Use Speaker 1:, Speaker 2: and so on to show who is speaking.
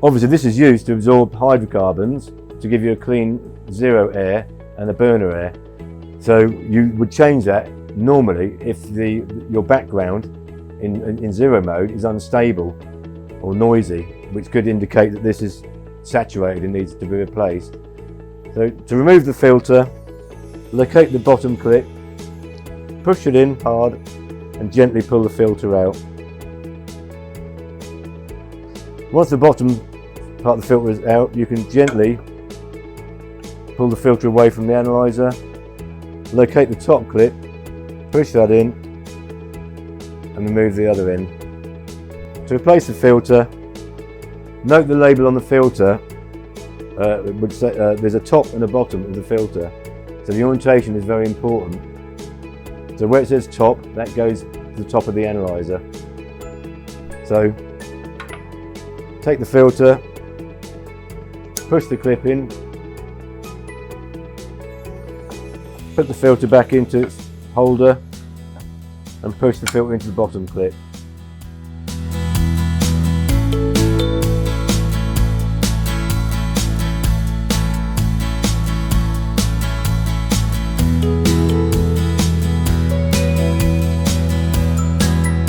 Speaker 1: Obviously this is used to absorb hydrocarbons to give you a clean zero air and a burner air. So you would change that normally if your background in zero mode is unstable or noisy, which could indicate that this is saturated and needs to be replaced. So to remove the filter, locate the bottom clip, push it in hard and gently pull the filter out. Once the bottom part of the filter is out, you can gently pull the filter away from the analyzer, locate the top clip, push that in and remove the other end. To replace the filter, note the label on the filter would say there's a top and a bottom of the filter, so the orientation is very important. So where it says top, that goes to the top of the analyzer. So take the filter, push the clip in, put the filter back into its holder and push the filter into the bottom clip.